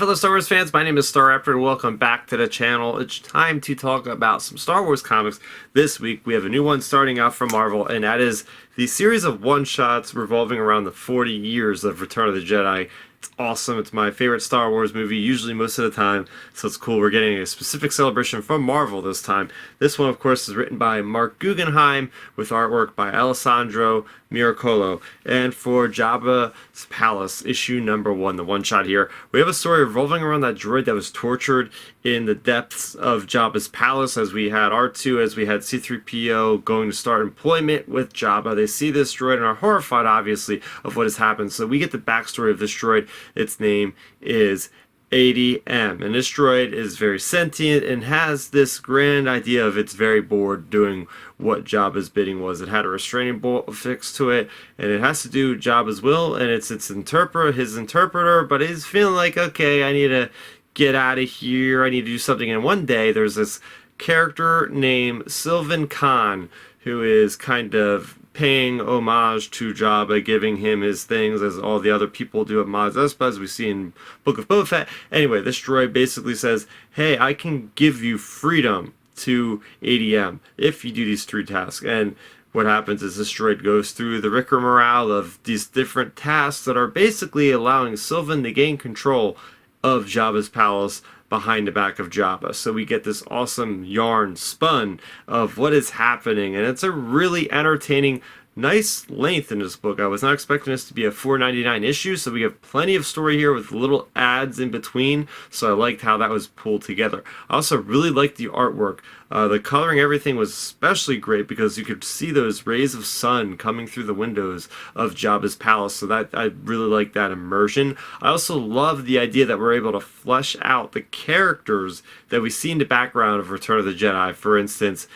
fellow Star Wars fans, my name is Starrapter and welcome back to the channel. It's time to talk about some Star Wars comics. This week we have a new one starting out from Marvel, and that is the series of one-shots revolving around the 40 years of Return of the Jedi. It's awesome. It's my favorite Star Wars movie, usually most of the time, so it's cool. We're getting a specific celebration from Marvel this time. This one, of course, is written by Mark Guggenheim with artwork by Alessandro Miracolo. And for Jabba's Palace, issue number 1, the one-shot here, we have a story revolving around that droid that was tortured in the depths of Jabba's palace, as we had R2, as we had C-3PO going to start employment with Jabba. They see this droid and are horrified, obviously, of what has happened. So we get the backstory of this droid. Its name is ADM, and this droid is very sentient and has this grand idea of it's very bored doing what Jabba's bidding was. It had a restraining bolt affixed to it, and it has to do Jabba's will, and it's his interpreter, but he's feeling like, okay, I need to get out of here, I need to do something. And one day there's this character named Sylvan Khan who is kind of paying homage to Jabba, giving him his things as all the other people do at Maz Espa, as we see in Book of Boba Fett. Anyway, this droid basically says, hey, I can give you freedom to ADM if you do these 3 tasks. And what happens is this droid goes through the rigmarole of these different tasks that are basically allowing Sylvan to gain control of Jabba's palace behind the back of Jabba. So we get this awesome yarn spun of what is happening, and it's a really entertaining, nice length in this book. I was not expecting this to be a $4.99 issue, so we have plenty of story here with little ads in between, so I liked how that was pulled together. I also really liked the artwork. The coloring, everything was especially great because you could see those rays of sun coming through the windows of Jabba's palace, so that I really like that immersion. I also love the idea that we're able to flesh out the characters that we see in the background of Return of the Jedi. For instance,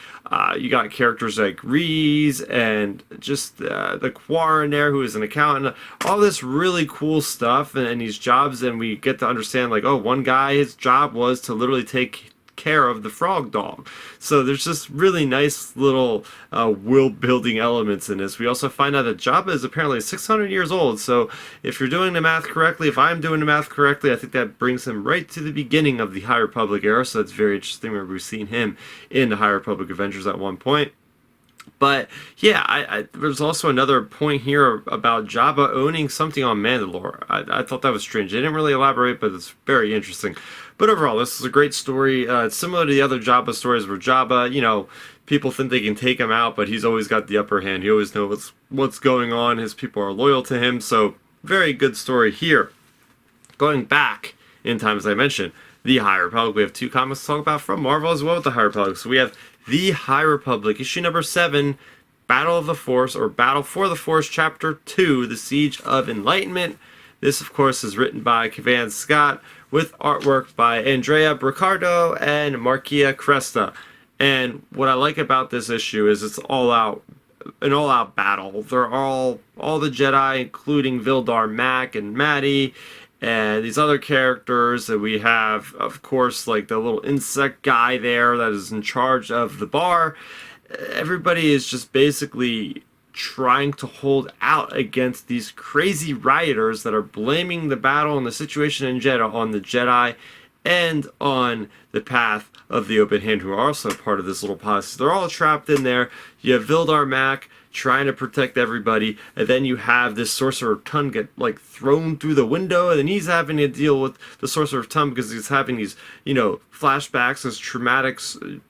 you got characters like Reese and just the Quarren there, who is an accountant. All this really cool stuff and these jobs, and we get to understand, like, oh, one guy, his job was to literally take care of the frog dog. So there's just really nice little world building elements in this. We also find out that Jabba is apparently 600 years old, so if you're doing the math correctly, if I'm doing the math correctly, I think that brings him right to the beginning of the High Republic era. So that's very interesting. We've seen him in the High Republic Avengers at one point. But yeah, there's also another point here about Jabba owning something on Mandalore. I thought that was strange. They didn't really elaborate, but it's very interesting. But overall, this is a great story. It's similar to the other Jabba stories where Jabba, you know, people think they can take him out, but he's always got the upper hand. He always knows what's going on. His people are loyal to him. So very good story here. Going back in time, as I mentioned, the High Republic. We have 2 comics to talk about from Marvel as well with the High Republic. So we have the High Republic, issue number 7, Battle of the Force, or Battle for the Force, chapter 2, The Siege of Enlightenment. This, of course, is written by Cavan Scott with artwork by Andrea Briccardo and Markia Cresta. And what I like about this issue is it's an all-out battle. They're all the Jedi, including Vildar Mac and Maddie, and these other characters that we have, of course, like the little insect guy there that is in charge of the bar. Everybody is just basically trying to hold out against these crazy rioters that are blaming the battle and the situation in Jeddah on the Jedi and on the path of the Open Hand, who are also part of this little posse. They're all trapped in there. You have Vildar Mac trying to protect everybody, and then you have this Sorcerer of Tun get like thrown through the window, and then he's having to deal with the Sorcerer of Tun because he's having these, you know, flashbacks, this traumatic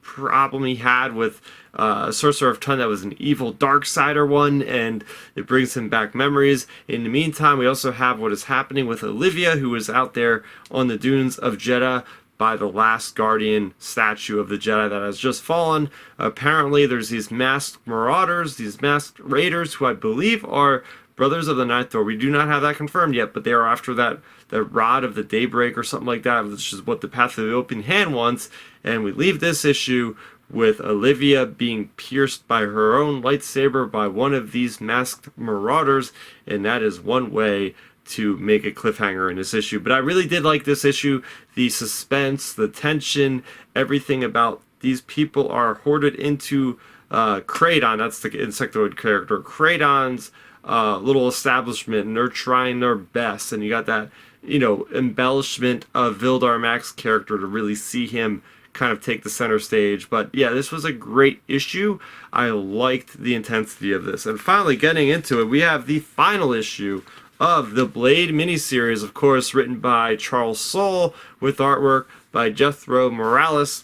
problem he had with Sorcerer of Tun that was an evil Darksider one, and it brings him back memories. In the meantime, we also have what is happening with Olivia, who is out there on the dunes of Jeddah by the last guardian statue of the Jedi that has just fallen. Apparently there's these masked marauders, these masked raiders, who I believe are brothers of the Ninth Door. We do not have that confirmed yet, but they are after the rod of the Daybreak or something like that, which is what the Path of the Open Hand wants. And we leave this issue with Olivia being pierced by her own lightsaber by one of these masked marauders, and that is one way to make a cliffhanger in this issue. But I really did like this issue. The suspense, the tension, everything about these people are hoarded into Kraydon, that's the insectoid character, Kraydon's little establishment, and they're trying their best, and you got that, you know, embellishment of Vildar Mac's character to really see him kind of take the center stage. But yeah, this was a great issue. I liked the intensity of this. And finally, getting into it, we have the final issue of the Blade miniseries, of course, written by Charles Soule with artwork by Jethro Morales.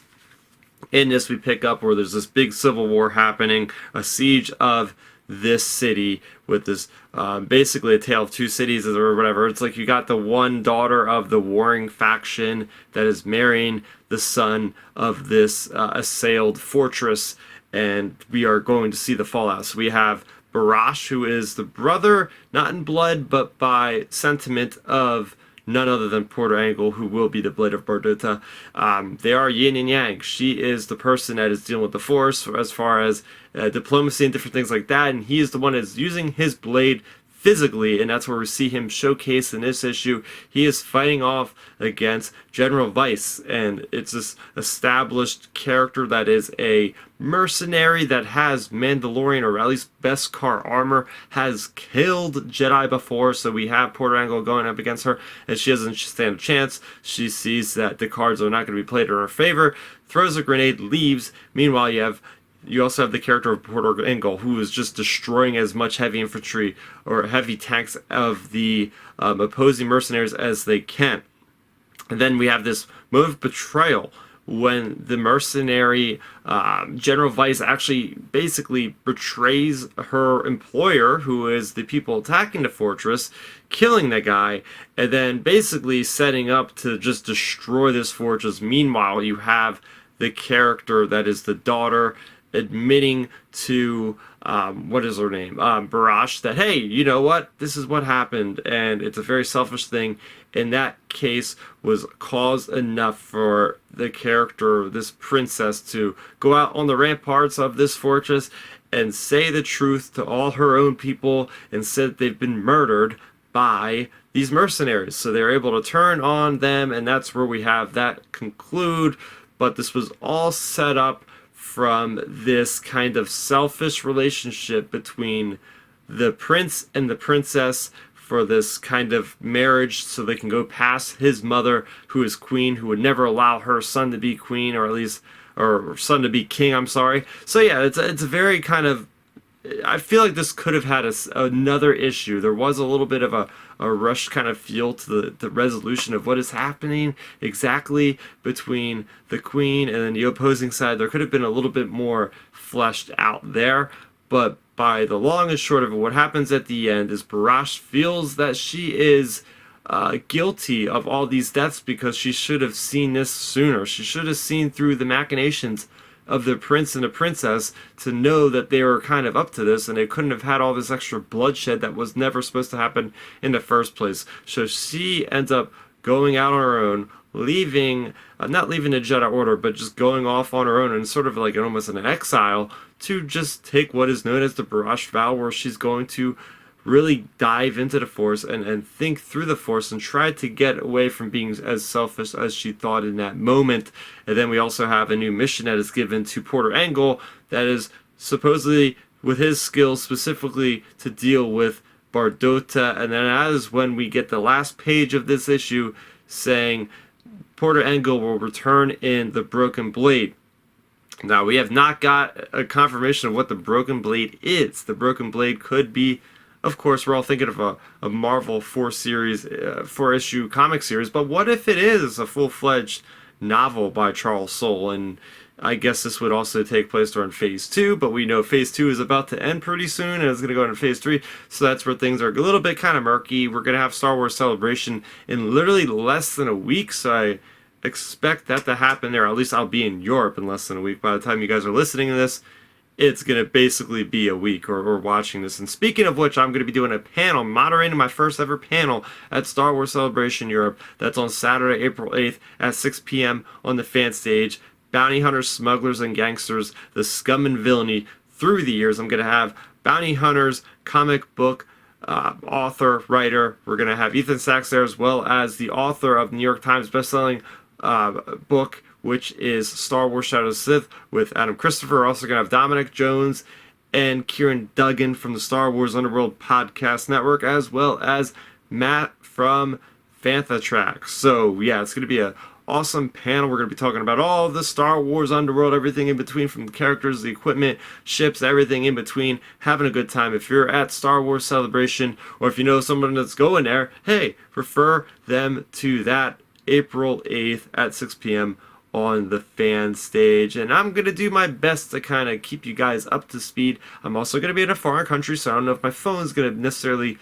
In this, we pick up where there's this big civil war happening, a siege of this city with this basically a tale of two cities or whatever. It's like you got the one daughter of the warring faction that is marrying the son of this assailed fortress, and we are going to see the fallout. So we have Barash, who is the brother, not in blood, but by sentiment, of none other than Porter Engle, who will be the Blade of Bardota. They are yin and yang. She is the person that is dealing with the Force as far as diplomacy and different things like that, and he is the one that is using his blade physically, and that's where we see him showcased in this issue. He is fighting off against General Weiss, and it's this established character that is a mercenary that has Mandalorian, or at least Beskar armor, has killed Jedi before, so we have Porter Engle going up against her, and she doesn't stand a chance. She sees that the cards are not going to be played in her favor, throws a grenade, leaves. Meanwhile, you also have the character of Porter Engle, who is just destroying as much heavy infantry or heavy tanks of the opposing mercenaries as they can. And then we have this move of betrayal when the mercenary General Weiss actually basically betrays her employer, who is the people attacking the fortress, killing the guy, and then basically setting up to just destroy this fortress. Meanwhile, you have the character that is the daughter admitting to what is her name, Barash, that, hey, you know what, this is what happened, and it's a very selfish thing. In that case, was cause enough for the character, this princess, to go out on the ramparts of this fortress and say the truth to all her own people, and said they've been murdered by these mercenaries. So they're able to turn on them, and that's where we have that conclude. But this was all set up from this kind of selfish relationship between the prince and the princess, for this kind of marriage, so they can go past his mother, who is queen, who would never allow her son to be queen, or at least, or son to be king, I'm sorry. So yeah, it's a very kind of, I feel like this could have had another issue. There was a little bit of a rushed kind of feel to the resolution of what is happening exactly between the queen and then the opposing side. There could have been a little bit more fleshed out there, but by the long and short of it, what happens at the end is Barash feels that she is guilty of all these deaths because she should have seen this sooner. She should have seen through the machinations of the prince and the princess to know that they were kind of up to this, and they couldn't have had all this extra bloodshed that was never supposed to happen in the first place. So she ends up going out on her own, leaving, not leaving the Jedi Order, but just going off on her own, and sort of like almost an exile, to just take what is known as the Barash Vow, where she's going to really dive into the Force and think through the Force and try to get away from being as selfish as she thought in that moment. And then we also have a new mission that is given to Porter Engle that is supposedly with his skills specifically to deal with Bardota. And then that is when we get the last page of this issue saying Porter Engle will return in the Broken Blade. Now, we have not got a confirmation of what the Broken Blade is. The Broken Blade could be, of course, we're all thinking of a Marvel 4-issue comic series, but what if it is a full-fledged novel by Charles Soule? And I guess this would also take place during Phase 2, but we know Phase 2 is about to end pretty soon, and it's going to go into Phase 3, so that's where things are a little bit kind of murky. We're going to have Star Wars Celebration in literally less than a week, so I expect that to happen there. At least I'll be in Europe in less than a week. By the time you guys are listening to this, it's going to basically be a week or watching this. And speaking of which, I'm going to be doing a panel, moderating my first ever panel at Star Wars Celebration Europe. That's on Saturday, April 8th at 6 p.m. on the fan stage. Bounty hunters, smugglers, and gangsters, the scum and villainy through the years. I'm going to have bounty hunters, comic book author, writer. We're going to have Ethan Sachs there, as well as the author of New York Times bestselling book, which is Star Wars Shadows of the Sith with Adam Christopher. We're also going to have Dominic Jones and Kieran Duggan from the Star Wars Underworld Podcast Network, as well as Matt from Fantha Tracks. So yeah, it's going to be a awesome panel. We're going to be talking about all of the Star Wars Underworld, everything in between, from the characters, the equipment, ships, everything in between. Having a good time. If you're at Star Wars Celebration, or if you know someone that's going there, hey, refer them to that April 8th at 6 p.m. on the fan stage. And I'm going to do my best to kind of keep you guys up to speed. I'm also going to be in a foreign country, so I don't know if my phone is going to necessarily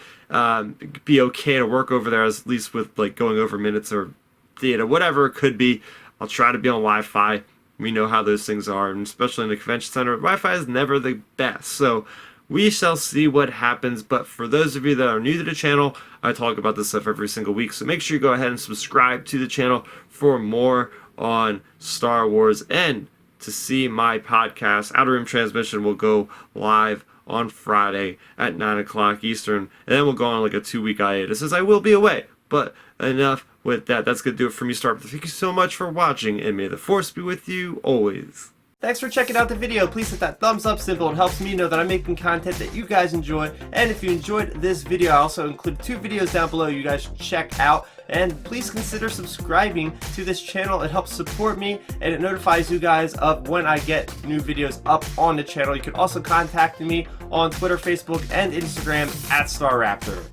be okay to work over there, at least with like going over minutes or data, whatever it could be. I'll try to be on Wi-Fi. We know how those things are, and especially in the convention center, Wi-Fi is never the best. So we shall see what happens. But for those of you that are new to the channel, I talk about this stuff every single week. So make sure you go ahead and subscribe to the channel for more on Star Wars, and to see my podcast, Outer Rim Transmission, will go live on Friday at 9 o'clock Eastern, and then we'll go on like a 2-week hiatus, as I will be away. But enough with that. That's going to do it for me, Starrapter. Thank you so much for watching, and may the Force be with you always. Thanks for checking out the video. Please hit that thumbs up symbol. It helps me know that I'm making content that you guys enjoy. And if you enjoyed this video, I also include 2 videos down below you guys should check out. And please consider subscribing to this channel. It helps support me, and it notifies you guys of when I get new videos up on the channel. You can also contact me on Twitter, Facebook, and Instagram at Starrapter.